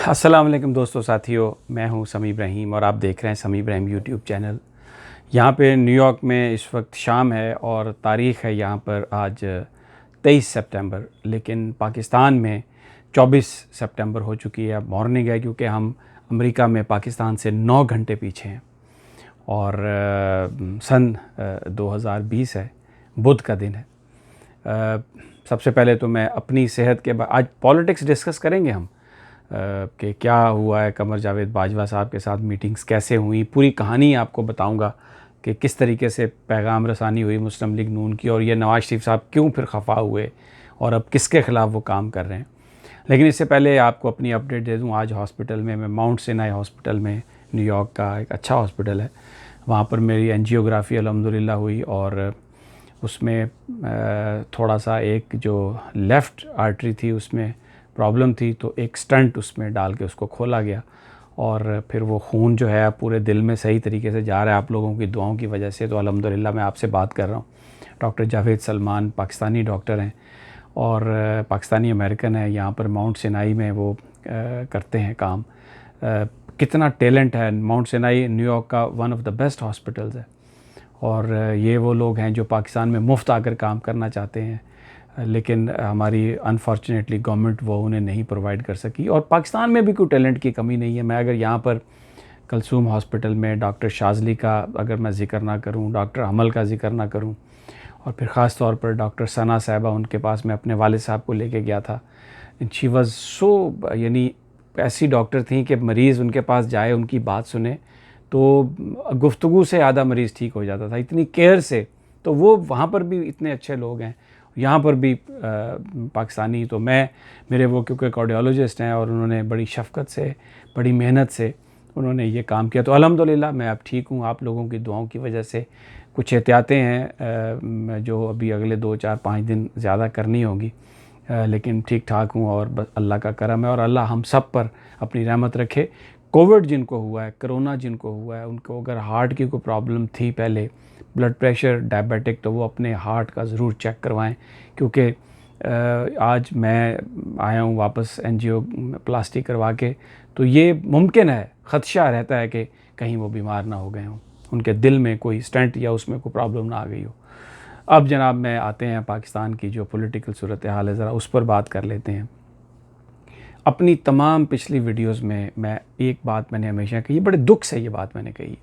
अस्सलाम वालेकुम दोस्तों साथियों, मैं हूं समी इब्राहिम और आप देख रहे हैं समी इब्राहिम यूट्यूब चैनल। यहां पे न्यूयॉर्क में इस वक्त शाम है और तारीख़ है यहां पर आज 23 सितंबर, लेकिन पाकिस्तान में 24 सितंबर हो चुकी है। अब मॉर्निंग है क्योंकि हम अमेरिका में पाकिस्तान से 9 घंटे पीछे हैं और सन 2020 है, बुध का दिन है। सबसे पहले तो मैं अपनी सेहत के बाद आज पॉलिटिक्स डिस्कस करेंगे हम कि क्या हुआ है, कमर जावेद बाजवा साहब के साथ मीटिंग्स कैसे हुई, पूरी कहानी आपको बताऊंगा कि किस तरीके से पैगाम रसानी हुई मुस्लिम लीग नून की और ये नवाज शरीफ साहब क्यों फिर खफा हुए और अब किसके ख़िलाफ़ वो काम कर रहे हैं। लेकिन इससे पहले आपको अपनी अपडेट दे दूं। आज हॉस्पिटल में मैं माउंट सिनाई हॉस्पिटल में, न्यूयॉर्क का एक अच्छा हॉस्पिटल है, वहाँ पर मेरी एंजियोग्राफी अल्हम्दुलिल्लाह हुई और उसमें थोड़ा सा एक जो लेफ़्ट आर्टरी थी उसमें प्रॉब्लम थी, तो एक स्टंट उसमें डाल के उसको खोला गया और फिर वो खून जो है पूरे दिल में सही तरीके से जा रहा है आप लोगों की दुआओं की वजह से। तो अल्हम्दुलिल्लाह मैं आपसे बात कर रहा हूँ। डॉक्टर जावेद सलमान पाकिस्तानी डॉक्टर हैं और पाकिस्तानी अमेरिकन है, यहाँ पर माउंट सिनाई में वो करते हैं काम। कितना टैलेंट है। माउंट सिनाई न्यूयॉर्क का one of the best hospitals है और ये वो लोग हैं जो पाकिस्तान में मुफ्त आकर काम करना चाहते हैं, लेकिन हमारी अनफॉर्चुनेटली गवर्नमेंट वो उन्हें नहीं प्रोवाइड कर सकी। और पाकिस्तान में भी कोई टैलेंट की कमी नहीं है। मैं अगर यहाँ पर कलसूम हॉस्पिटल में डॉक्टर शाजली का अगर मैं ज़िक्र ना करूँ, डॉक्टर हमल का ज़िक्र ना करूँ, और फिर ख़ास तौर पर डॉक्टर सना साहिबा, उनके पास मैं अपने वालिद साहब को लेके गया था। शी वाज़ सो, यानी ऐसी डॉक्टर थी कि मरीज़ उनके पास जाए, उनकी बात सुने तो गुफ्तगू से आधा मरीज़ ठीक हो जाता था, इतनी केयर से। तो वो वहाँ पर भी इतने अच्छे लोग हैं, यहाँ पर भी पाकिस्तानी। तो मेरे वो क्योंकि कार्डियोलॉजिस्ट हैं और उन्होंने बड़ी शफ़क़त से, बड़ी मेहनत से उन्होंने ये काम किया। तो अल्हम्दुलिल्लाह मैं अब ठीक हूँ। आप लोगों की दुआओं की वजह से कुछ एहतियातें हैं जो अभी अगले 2-4-5 दिन ज़्यादा करनी होगी, लेकिन ठीक ठाक हूँ और बस अल्लाह का करम है और अल्लाह हम सब पर अपनी रहमत रखे। कोविड जिनको हुआ है, कोरोना जिनको हुआ है, उनको अगर हार्ट की कोई प्रॉब्लम थी पहले, ब्लड प्रेशर, डायबिटिक, तो वो अपने हार्ट का ज़रूर चेक करवाएं, क्योंकि आज मैं आया हूँ वापस एंजियोप्लास्टी करवा के, तो ये मुमकिन है, ख़दशा रहता है कि कहीं वो बीमार ना हो गए हों, उनके दिल में कोई स्टेंट या उसमें कोई प्रॉब्लम ना आ गई हो। अब जनाब मैं आते हैं पाकिस्तान की जो पॉलिटिकल सूरत हाल है, ज़रा उस पर बात कर लेते हैं। अपनी तमाम पिछली वीडियोस में मैं एक बात मैंने हमेशा कही, बड़े दुख से ये बात मैंने कही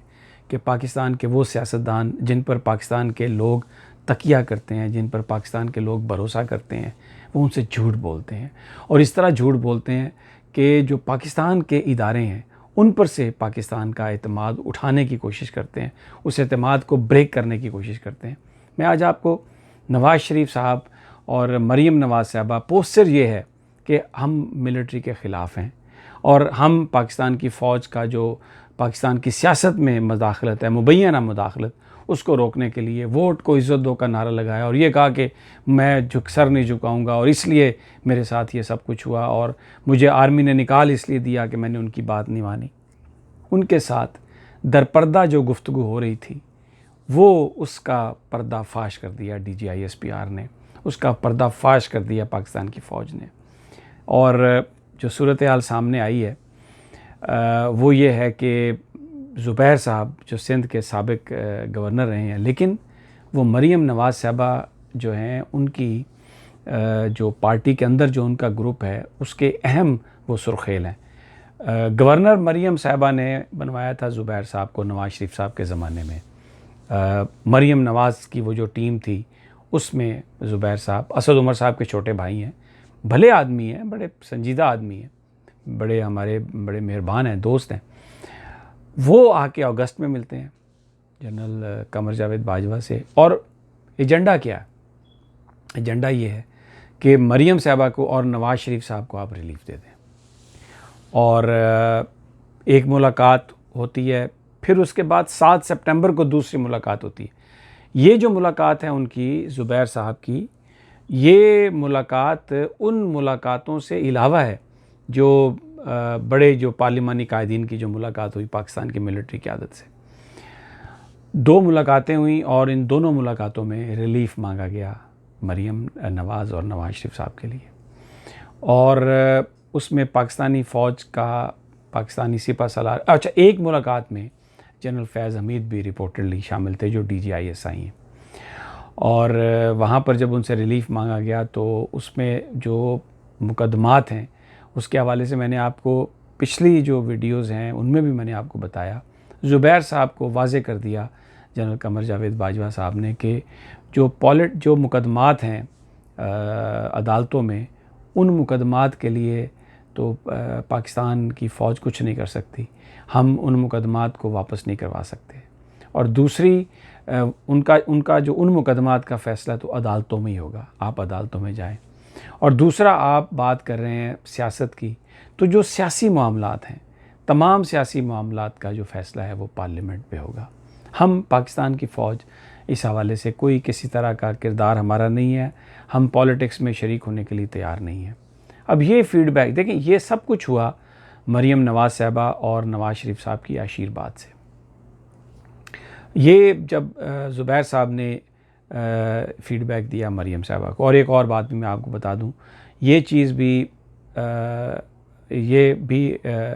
कि पाकिस्तान के वो सियासतदान जिन पर पाकिस्तान के लोग तकिया करते हैं, जिन पर पाकिस्तान के लोग भरोसा करते हैं, वो उनसे झूठ बोलते हैं और इस तरह झूठ बोलते हैं कि जो पाकिस्तान के इदारे हैं उन पर से पाकिस्तान का एतमाद उठाने की कोशिश करते हैं, उस एतमाद को ब्रेक करने की कोशिश करते हैं। मैं आज आपको नवाज़ शरीफ साहब और मरीम नवाज़ साहबा, पोस्टर ये है कि हम मिलिट्री के ख़िलाफ़ हैं और हम पाकिस्तान की फ़ौज का जो पाकिस्तान की सियासत में मुदाखलत है, मुबैना मुदाखलत, उसको रोकने के लिए वोट को इज़्ज़त दो का नारा लगाया और ये कहा कि मैं सर नहीं झुकाऊंगा और इसलिए मेरे साथ ये सब कुछ हुआ और मुझे आर्मी ने निकाल इसलिए दिया कि मैंने उनकी बात नहीं मानी। उनके साथ दरपर्दा जो गुफ्तगू हो रही थी वो उसका पर्दाफाश कर दिया DGISPR ने, उसका पर्दाफाश कर दिया पाकिस्तान की फ़ौज ने। और जो सूरत हाल सामने आई है वो ये है कि ज़ुबैर साहब जो सिंध के साबिक गवर्नर रहे हैं, लेकिन वो मरीम नवाज़ साहबा जो हैं उनकी जो पार्टी के अंदर जो उनका ग्रुप है उसके अहम वो सुर्खेल हैं। गवर्नर मरीम साहबा ने बनवाया था ज़ुबैर साहब को नवाज़ शरीफ साहब के ज़माने में। मरीम नवाज़ की वो जो टीम थी उसमें ज़ुबैर साहब असद उमर साहब के छोटे भाई हैं, भले आदमी हैं, बड़े संजीदा आदमी हैं, बड़े हमारे बड़े मेहरबान हैं, दोस्त हैं। वो आके अगस्त में मिलते हैं जनरल कमर जावेद बाजवा से और एजेंडा क्या है? एजेंडा ये है कि मरीम साहबा को और नवाज़ शरीफ साहब को आप रिलीफ दे दें और एक मुलाकात होती है, फिर उसके बाद 7 सितंबर को दूसरी मुलाकात होती है। ये जो मुलाकात है उनकी ज़ुबैर साहब की, ये मुलाकात उन मुलाकातों से अलावा है जो बड़े जो पार्लिमानी कायदीन की जो मुलाकात हुई पाकिस्तान की मिलिट्री क़यादत से। 2 मुलाकातें हुई और इन दोनों मुलाकातों में रिलीफ मांगा गया मरीम नवाज़ और नवाज़ शरीफ साहब के लिए। और उसमें पाकिस्तानी फ़ौज का पाकिस्तानी सिपा सलार, अच्छा, एक मुलाकात में जनरल फैज़ हमीद भी रिपोर्टेडली शामिल थे जो DGISI हैं। और वहाँ पर जब उनसे रिलीफ़ मांगा गया तो उसमें जो मुकदमात हैं उसके हवाले से मैंने आपको पिछली जो वीडियोज़ हैं उनमें भी मैंने आपको बताया। ज़ुबैर साहब को वाज़े कर दिया जनरल कमर जावेद बाजवा साहब ने कि जो मुकदमात हैं अदालतों में, उन मुकदमात के लिए तो पाकिस्तान की फ़ौज कुछ नहीं कर सकती, हम उन मुकदमात को वापस नहीं करवा सकते। और दूसरी उनका जो उन मुकदमात का फ़ैसला तो अदालतों में ही होगा, आप अदालतों में जाएं। और दूसरा, आप बात कर रहे हैं सियासत की, तो जो सियासी मामलात हैं, तमाम सियासी मामलात का जो फ़ैसला है वो पार्लियामेंट पे होगा। हम पाकिस्तान की फ़ौज इस हवाले से कोई किसी तरह का किरदार हमारा नहीं है, हम पॉलिटिक्स में शरीक होने के लिए तैयार नहीं हैं। अब ये फ़ीडबैक देखें, ये सब कुछ हुआ मरीम नवाज़ साहबा और नवाज़ शरीफ साहब की आशीर्वाद से। ये जब ज़ुबैर साहब ने फ़ीडबैक दिया मरीम साहबा को, और एक और बात भी मैं आपको बता दूं, ये चीज़ भी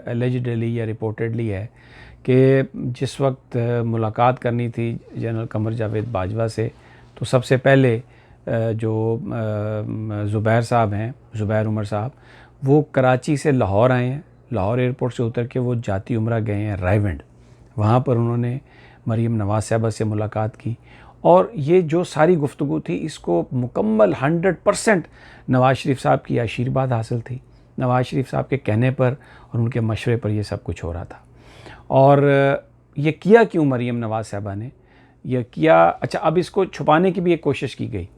एलिजिडली या रिपोर्टेडली है कि जिस वक्त मुलाकात करनी थी जनरल कमर जावेद बाजवा से, तो सबसे पहले जो ज़ुबैर साहब हैं, ज़ुबैर उमर साहब, वो कराची से लाहौर आए हैं। लाहौर एयरपोर्ट से उतर के वो जाती उम्रा गए हैं रायविंड। वहाँ पर उन्होंने मरीम नवाज़ साहबा से मुलाकात की, और ये जो सारी गुफ्तगू थी इसको मुकम्मल 100% नवाज़ शरीफ साहब की आशीर्वाद हासिल थी। नवाज़ शरीफ साहब के कहने पर और उनके मशवरे पर यह सब कुछ हो रहा था। और ये किया क्यों मरीम नवाज़ साहबा ने यह किया? अच्छा, अब इसको छुपाने की भी एक कोशिश की गई।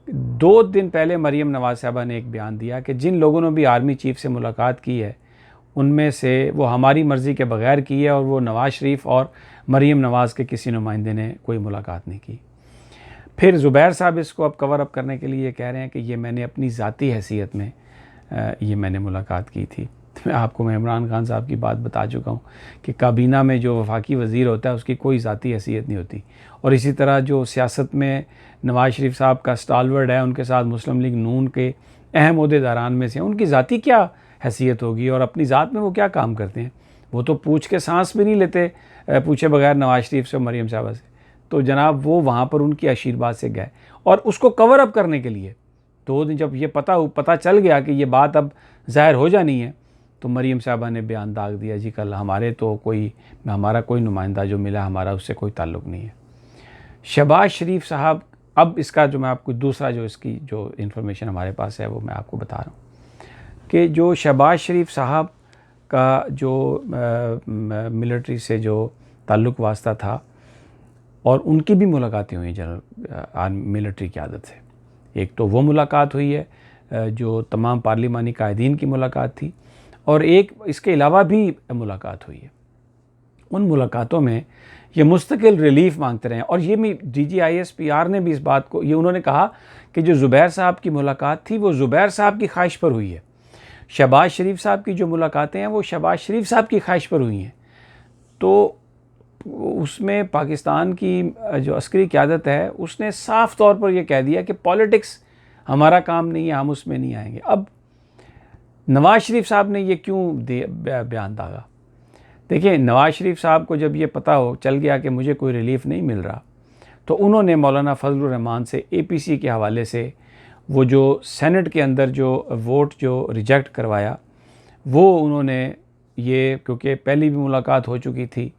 2 दिन पहले मरीम नवाज़ साहबा ने एक बयान दिया कि जिन लोगों ने भी आर्मी चीफ से मुलाकात की है उनमें से वो हमारी मर्ज़ी के बगैर की है, और वो नवाज़ शरीफ और मरीम नवाज़ के किसी नुमाइंदे ने कोई मुलाकात नहीं की। फिर ज़ुबैर साहब इसको अब कवर अप करने के लिए कह रहे हैं कि ये मैंने अपनी ज़ाती हैसियत में ये मैंने मुलाकात की थी। तो मैं इमरान खान साहब की बात बता चुका हूँ कि काबीना में जो वफाकी वज़ीर होता है उसकी कोई ज़ाती हैसियत नहीं होती। और इसी तरह जो सियासत में नवाज़ शरीफ साहब का स्टालवर्ड है, उनके साथ मुस्लिम लीग नून के अहम ओहदेदारान में से, उनकी ज़ाती क्या हैसियत होगी और अपनी ज़ात में वो क्या काम करते हैं? वो तो पूछ के सांस भी नहीं लेते पूछे बगैर नवाज़ शरीफ से, मरीम साहबा से। तो जनाब वो वहाँ पर उनकी आशीर्वाद से गए, और उसको कवर अप करने के लिए 2 दिन जब ये पता चल गया कि ये बात अब ज़ाहिर हो जानी है, तो मरीम साहबा ने बयान दाग दिया, जी कल हमारा कोई नुमाइंदा जो मिला, हमारा उससे कोई ताल्लुक़ नहीं है। शहबाज शरीफ साहब, अब इसका जो मैं आपको दूसरा जो इसकी जो इन्फॉर्मेशन हमारे पास है वो मैं आपको बता रहा हूँ कि जो शहबाज शरीफ साहब का जो मिलिट्री से जो ताल्लुक़ वास्ता था, और उनकी भी मुलाकातें हुई जनरल मिलिट्री क़यादत से। एक तो वो मुलाकात हुई है जो तमाम पार्लिमानी कायदीन की मुलाकात थी, और एक इसके अलावा भी मुलाकात हुई है। उन मुलाकातों में ये मुस्तकिल रिलीफ़ मांगते रहे, और ये भी DGISPR ने भी इस बात को, ये उन्होंने कहा कि जो ज़ुबैर साहब की मुलाकात थी वो ज़ुबैर साहब की ख्वाहिश पर हुई है। शहबाज शरीफ साहब की जो मुलाकातें हैं वो शहबाज शरीफ साहब की ख्वाहिश पर हुई हैं। तो उसमें पाकिस्तान की जो अस्करी क़यादत है उसने साफ़ तौर पर यह कह दिया कि पॉलिटिक्स हमारा काम नहीं है, हम उसमें नहीं आएंगे। अब नवाज़ शरीफ साहब ने ये क्यों बयान दागा? देखिए, नवाज़ शरीफ साहब को जब ये पता चल गया कि मुझे कोई रिलीफ़ नहीं मिल रहा, तो उन्होंने मौलाना फजलुर रहमान से APC के हवाले से वो जो सेनेट के अंदर जो वोट जो रिजेक्ट करवाया, वो उन्होंने ये, क्योंकि पहली भी मुलाकात हो चुकी थी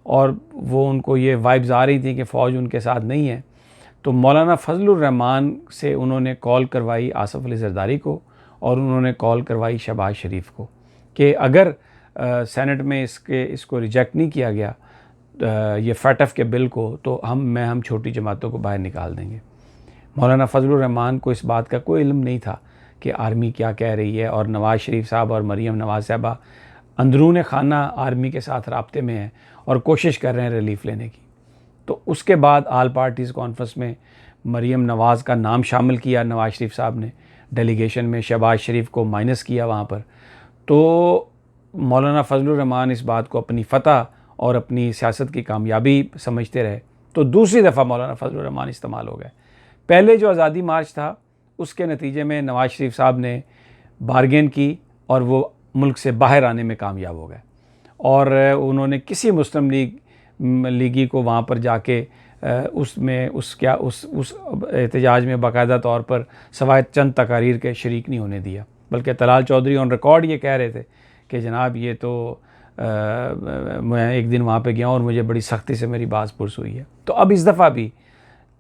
और वो उनको ये वाइब्स आ रही थी कि फ़ौज उनके साथ नहीं है, तो मौलाना फजलुर रहमान से उन्होंने कॉल करवाई आसिफ अली ज़रदारी को, और उन्होंने कॉल करवाई शहबाज शरीफ को कि अगर सेनेट में इसको रिजेक्ट नहीं किया गया ये FATF के बिल को, तो हम छोटी जमातों को बाहर निकाल देंगे। मौलाना फजलुर रहमान को इस बात का कोई इल्म नहीं था कि आर्मी क्या कह रही है, और नवाज़ शरीफ साहब और मरीम नवाज़ साहबा अंदरून खाना आर्मी के साथ राब्ते में हैं और कोशिश कर रहे हैं रिलीफ़ लेने की। तो उसके बाद आल पार्टीज़ कॉन्फ्रेंस में मरीम नवाज़ का नाम शामिल किया नवाज़ शरीफ साहब ने, डेलीगेशन में शहबाज शरीफ को माइनस किया वहाँ पर। तो मौलाना फजलुर रहमान इस बात को अपनी फ़तह और अपनी सियासत की कामयाबी समझते रहे, तो दूसरी दफ़ा मौलाना फजलुर रहमान इस्तेमाल हो गए। पहले जो आज़ादी मार्च था उसके नतीजे में नवाज़ शरीफ साहब ने बारगेन की और वो मुल्क से बाहर आने में कामयाब हो गए। और उन्होंने किसी मुस्लिम लीगी को वहाँ पर जाके उसमें उस एहतजाज में बाकायदा तौर पर सवाए चंद तकारीर के शरीक नहीं होने दिया, बल्कि तलाल चौधरी ऑन रिकॉर्ड ये कह रहे थे कि जनाब ये तो मैं एक दिन वहाँ पे गया और मुझे बड़ी सख्ती से मेरी बात पुरस हुई है। तो अब इस दफ़ा भी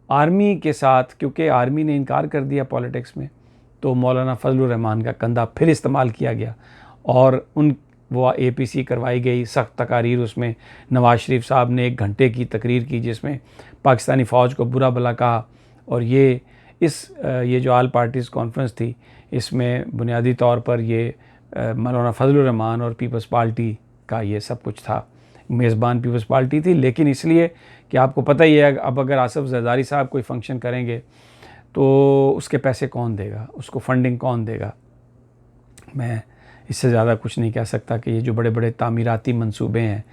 आर्मी के साथ, क्योंकि आर्मी ने इनकार कर दिया पॉलिटिक्स में, तो मौलाना फजलुर रहमान का कंधा फिर इस्तेमाल किया गया और वो APC करवाई गई सख्त तकारीर। उसमें नवाज़ शरीफ साहब ने 1 घंटे की तकरीर की जिसमें पाकिस्तानी फ़ौज को बुरा भला कहा। और ये जो आल पार्टीज़ कॉन्फ्रेंस थी, इसमें बुनियादी तौर पर ये मौलाना फजलुर रहमान और पीपल्स पार्टी का ये सब कुछ था। मेज़बान पीपल्स पार्टी थी, लेकिन इसलिए कि आपको पता ही है अब अगर आसिफ जरदारी साहब कोई फंक्शन करेंगे तो उसके पैसे कौन देगा, उसको फंडिंग कौन देगा। मैं इससे ज़्यादा कुछ नहीं कह सकता कि ये जो बड़े बड़े तामीराती मंसूबे हैं,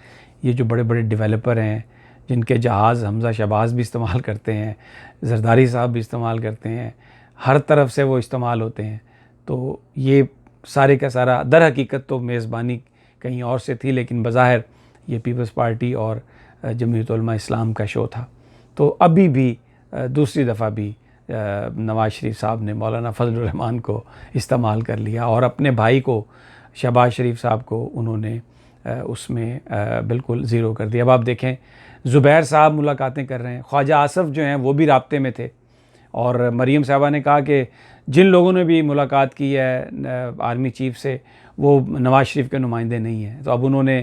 ये जो बड़े बड़े डेवलपर हैं जिनके जहाज़ हमज़ा शहबाज भी इस्तेमाल करते हैं, जरदारी साहब भी इस्तेमाल करते हैं, हर तरफ से वो इस्तेमाल होते हैं। तो ये सारे का सारा दर हकीकत तो मेज़बानी कहीं और से थी, लेकिन बज़ाहिर ये पीपल्स पार्टी और जमीयत उलमा इस्लाम का शो था। तो अभी भी दूसरी दफ़ा भी नवाज़ शरीफ साहब ने मौलाना फजलुर रहमान को इस्तेमाल कर लिया और अपने भाई को शहबाज शरीफ साहब को उन्होंने उसमें बिल्कुल ज़ीरो कर दिया। अब आप देखें ज़ुबैर साहब मुलाकातें कर रहे हैं, ख्वाजा आसफ़ जो हैं वो भी राब्ते में थे। और मरीम साहबा ने कहा कि जिन लोगों ने भी मुलाकात की है आर्मी चीफ से वो नवाज़ शरीफ के नुमाइंदे नहीं हैं। तो अब उन्होंने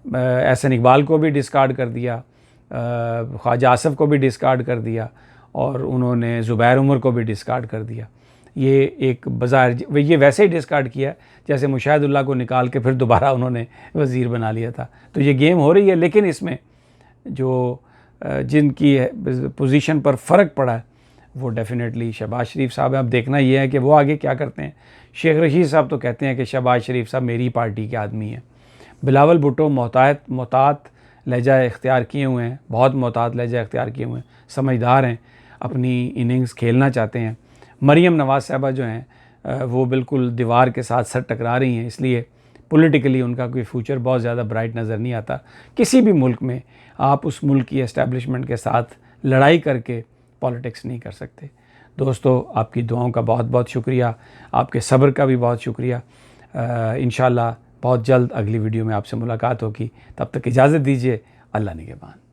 एहसन इकबाल को भी डिस्कार्ड कर दिया, ख्वाजा आसफ़ को भी डिस्कार्ड कर दिया और उन्होंने ज़ुबैर उमर को भी डिस्कार्ड कर दिया। ये एक बाज़ार ये वैसे ही डिस्कार्ड किया जैसे मुशाहिदुल्लाह को निकाल के फिर दोबारा उन्होंने वज़ीर बना लिया था। तो ये गेम हो रही है, लेकिन इसमें जो जिनकी पोजीशन पर फ़र्क पड़ा है वो डेफ़िनेटली शहबाज शरीफ साहब है। अब देखना ये है कि वो आगे क्या करते हैं। शेख रशीद साहब तो कहते हैं कि शहबाज शरीफ साहब मेरी पार्टी के आदमी हैं। बिलावल भुट्टो मोहतात लहजा इख्तियार किए हुए हैं, बहुत मोहतात लहजा इख्तियार किए हुए हैं, समझदार हैं, अपनी इनिंग्स खेलना चाहते हैं। मरीम नवाज़ साहबा जो हैं वो बिल्कुल दीवार के साथ सर टकरा रही हैं, इसलिए पॉलिटिकली उनका कोई फ्यूचर बहुत ज़्यादा ब्राइट नज़र नहीं आता। किसी भी मुल्क में आप उस मुल्क की एस्टेब्लिशमेंट के साथ लड़ाई करके पॉलिटिक्स नहीं कर सकते। दोस्तों, आपकी दुआओं का बहुत बहुत शुक्रिया, आपके सब्र का भी बहुत शुक्रिया। इंशाअल्लाह बहुत जल्द अगली वीडियो में आपसे मुलाकात होगी। तब तक इजाज़त दीजिए। अल्लाह निगहबान।